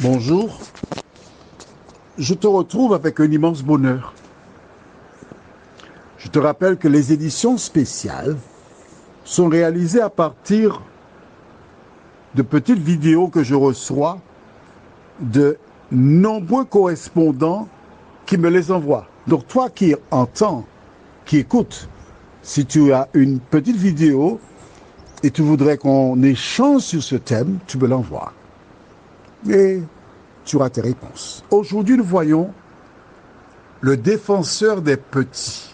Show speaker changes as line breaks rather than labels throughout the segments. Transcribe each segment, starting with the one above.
Bonjour, je te retrouve avec un immense bonheur. Je te rappelle que les éditions spéciales sont réalisées à partir de petites vidéos que je reçois de nombreux correspondants qui me les envoient. Donc toi qui entends, qui écoutes, si tu as une petite vidéo et tu voudrais qu'on échange sur ce thème, tu me l'envoies. Et tu auras tes réponses. Aujourd'hui, nous voyons le défenseur des petits.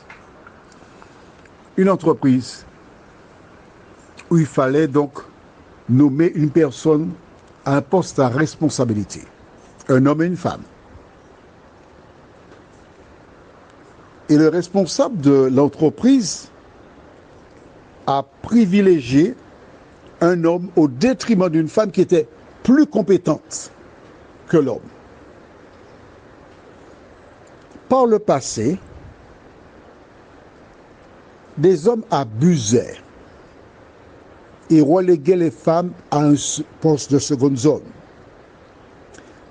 Une entreprise où il fallait donc nommer une personne à un poste à responsabilité, un homme et une femme. Et le responsable de l'entreprise a privilégié un homme au détriment d'une femme qui était plus compétente que l'homme. Par le passé, des hommes abusaient et reléguaient les femmes à un poste de seconde zone.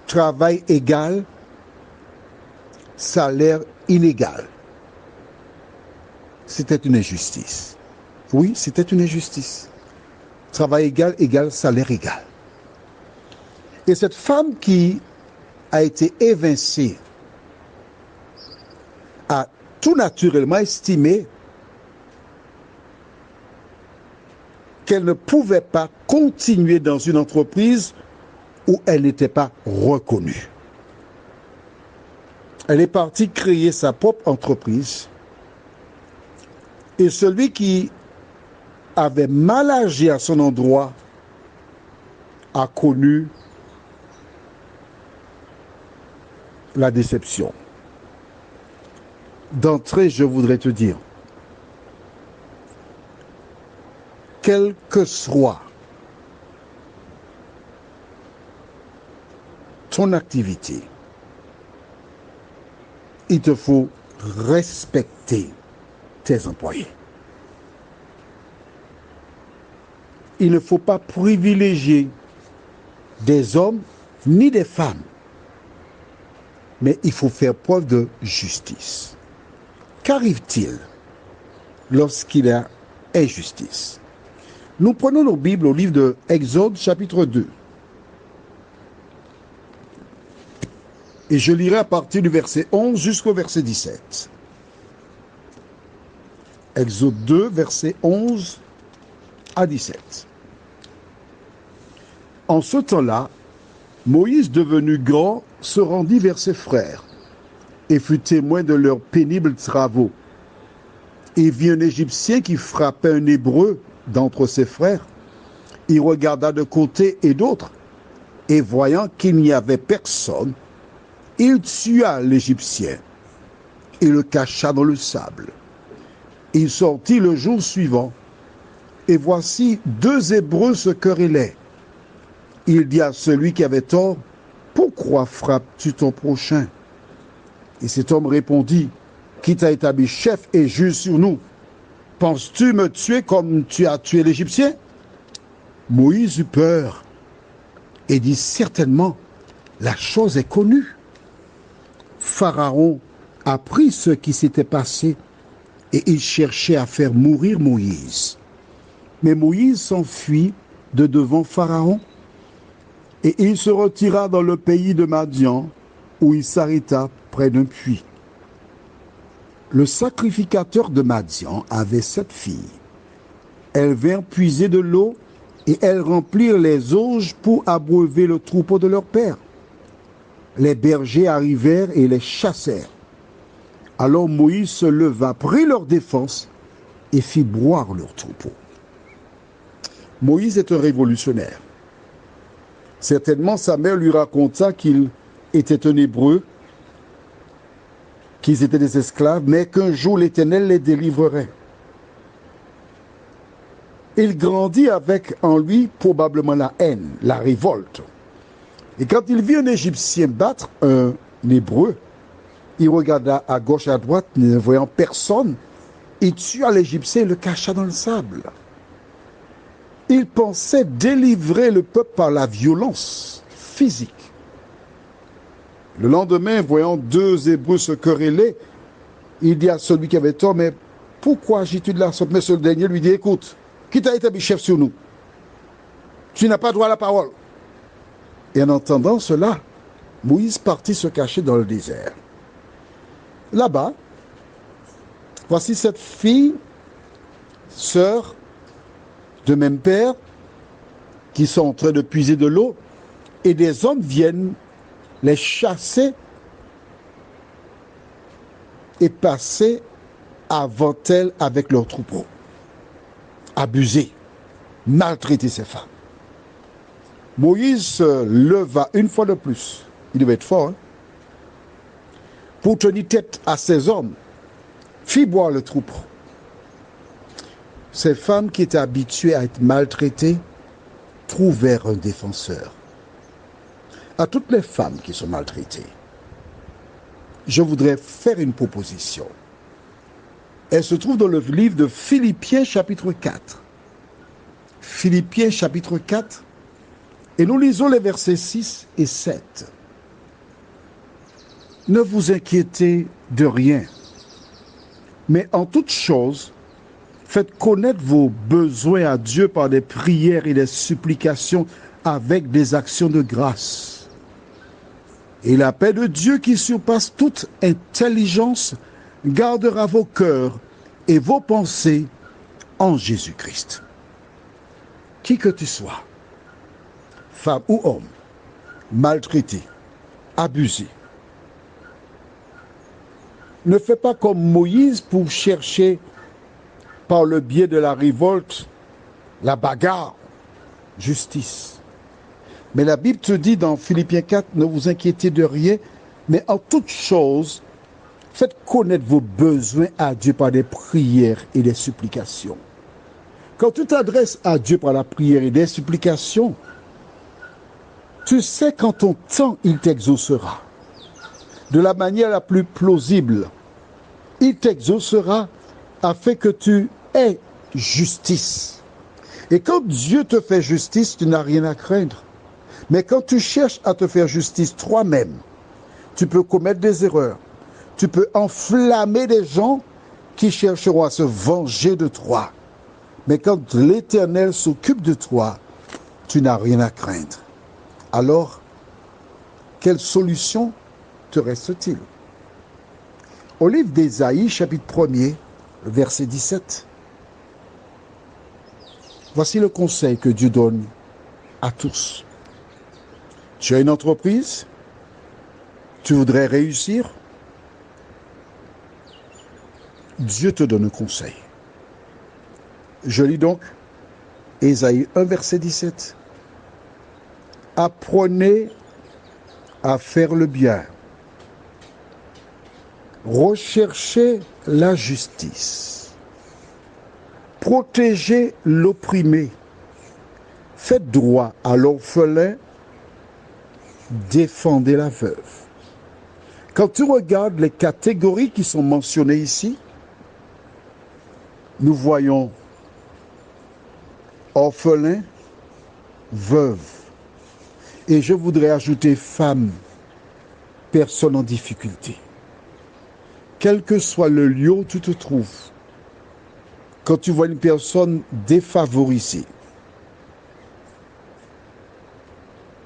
Travail égal, salaire inégal. C'était une injustice. Oui, c'était une injustice. Travail égal, égal, salaire égal. Et cette femme qui a été évincée a tout naturellement estimé qu'elle ne pouvait pas continuer dans une entreprise où elle n'était pas reconnue. Elle est partie créer sa propre entreprise et celui qui avait mal agi à son endroit a connu la déception. D'entrée, je voudrais te dire, quelle que soit ton activité, il te faut respecter tes employés. Il ne faut pas privilégier des hommes ni des femmes, mais il faut faire preuve de justice. Qu'arrive-t-il lorsqu'il y a injustice? Nous prenons nos Bibles au livre de Exode chapitre 2. Et je lirai à partir du verset 11 jusqu'au verset 17. Exode 2, verset 11 à 17. En ce temps-là, Moïse, devenu grand, se rendit vers ses frères et fut témoin de leurs pénibles travaux. Et vit un Égyptien qui frappait un Hébreu d'entre ses frères. Il regarda de côté et d'autre, et voyant qu'il n'y avait personne, il tua l'Égyptien et le cacha dans le sable. Il sortit le jour suivant, et voici deux Hébreux se querellaient. Il dit à celui qui avait tort, « Pourquoi frappes-tu ton prochain ?» Et cet homme répondit, « Qui t'a établi chef et juge sur nous? Penses-tu me tuer comme tu as tué l'Égyptien ?» Moïse eut peur et dit, « Certainement, la chose est connue. » Pharaon apprit ce qui s'était passé et il cherchait à faire mourir Moïse. Mais Moïse s'enfuit de devant Pharaon et il se retira dans le pays de Madian où il s'arrêta près d'un puits. Le sacrificateur de Madian avait 7 filles. Elles vinrent puiser de l'eau et elles remplirent les auges pour abreuver le troupeau de leur père. Les bergers arrivèrent et les chassèrent. Alors Moïse se leva, prit leur défense et fit boire leur troupeau. Moïse est un révolutionnaire. Certainement, sa mère lui raconta qu'il était un Hébreu, qu'ils étaient des esclaves, mais qu'un jour l'Éternel les délivrerait. Il grandit avec en lui probablement la haine, la révolte. Et quand il vit un Égyptien battre un Hébreu, il regarda à gauche et à droite, ne voyant personne, il tua l'Égyptien et le cacha dans le sable. Il pensait délivrer le peuple par la violence physique. Le lendemain, voyant deux Hébreux se quereller, il dit à celui qui avait tort, mais pourquoi agis-tu de la sorte? Mais ce dernier lui dit, écoute, qui t'a établi chef sur nous? Tu n'as pas droit à la parole. Et en entendant cela, Moïse partit se cacher dans le désert. Là-bas, voici cette fille, sœur de même père, qui sont en train de puiser de l'eau, et des hommes viennent les chasser et passer avant elles avec leurs troupeaux. Abuser, maltraiter ces femmes. Moïse se leva une fois de plus, il devait être fort, pour tenir tête à ces hommes, fit boire le troupeau. Ces femmes qui étaient habituées à être maltraitées trouvèrent un défenseur. À toutes les femmes qui sont maltraitées, je voudrais faire une proposition. Elle se trouve dans le livre de Philippiens chapitre 4. Philippiens chapitre 4, et nous lisons les versets 6 et 7. Ne vous inquiétez de rien, mais en toute chose, faites connaître vos besoins à Dieu par des prières et des supplications avec des actions de grâce. Et la paix de Dieu qui surpasse toute intelligence gardera vos cœurs et vos pensées en Jésus-Christ. Qui que tu sois, femme ou homme, maltraité, abusé, ne fais pas comme Moïse pour chercher par le biais de la révolte, la bagarre, justice. Mais la Bible te dit dans Philippiens 4, ne vous inquiétez de rien, mais en toute chose, faites connaître vos besoins à Dieu par des prières et des supplications. Quand tu t'adresses à Dieu par la prière et des supplications, tu sais qu'en ton temps, il t'exaucera. De la manière la plus plausible, il t'exaucera afin que tu aies justice. Et quand Dieu te fait justice, tu n'as rien à craindre. Mais quand tu cherches à te faire justice toi-même, tu peux commettre des erreurs. Tu peux enflammer des gens qui chercheront à se venger de toi. Mais quand l'Éternel s'occupe de toi, tu n'as rien à craindre. Alors, quelle solution te reste-t-il? Au livre d'Ésaïe, chapitre 1er, verset 17, voici le conseil que Dieu donne à tous. Tu as une entreprise, tu voudrais réussir, Dieu te donne un conseil. Je lis donc Ésaïe 1, verset 17. Apprenez à faire le bien. Recherchez la justice. Protégez l'opprimé. Faites droit à l'orphelin. Défendez la veuve. Quand tu regardes les catégories qui sont mentionnées ici, nous voyons orphelin, veuve. Et je voudrais ajouter femme, personne en difficulté. Quel que soit le lieu où tu te trouves, quand tu vois une personne défavorisée,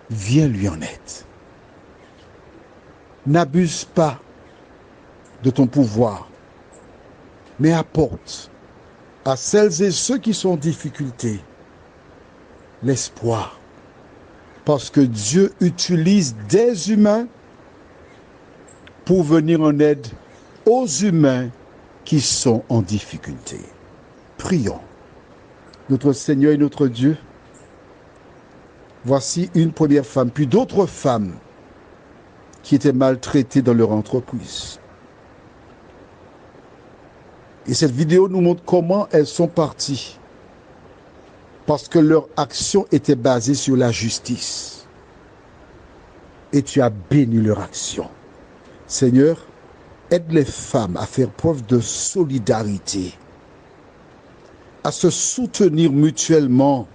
viens lui en aide. N'abuse pas de ton pouvoir, mais apporte à celles et ceux qui sont en difficulté l'espoir. Parce que Dieu utilise des humains pour venir en aide aux humains qui sont en difficulté. Prions. Notre Seigneur et notre Dieu, voici une première femme, puis d'autres femmes qui étaient maltraitées dans leur entreprise. Et cette vidéo nous montre comment elles sont parties. Parce que leur action était basée sur la justice. Et tu as béni leur action. Seigneur, aide les femmes à faire preuve de solidarité, à se soutenir mutuellement.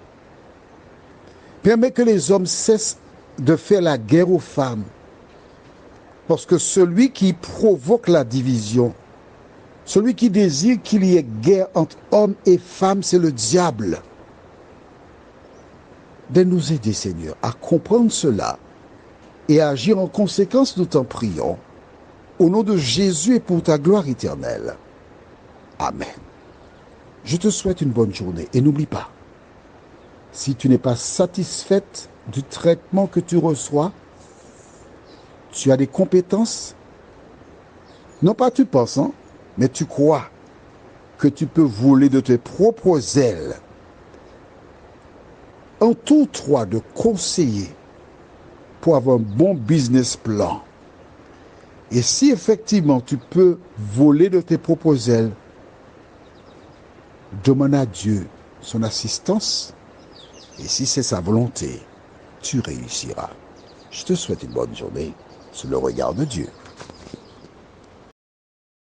Permets que les hommes cessent de faire la guerre aux femmes Parce que celui qui provoque la division, celui qui désire qu'il y ait guerre entre hommes et femmes, c'est le diable. De nous aider, Seigneur, à comprendre cela et à agir en conséquence, nous t'en prions. Au nom de Jésus et pour ta gloire éternelle. Amen. Je te souhaite une bonne journée et n'oublie pas, si tu n'es pas satisfaite du traitement que tu reçois, tu as des compétences, non pas tu penses, mais tu crois que tu peux voler de tes propres ailes. Entoure-toi de conseillers pour avoir un bon business plan. Et si effectivement tu peux voler de tes propres ailes, demande à Dieu son assistance. Et si c'est sa volonté, tu réussiras. Je te souhaite une bonne journée sous le regard de Dieu.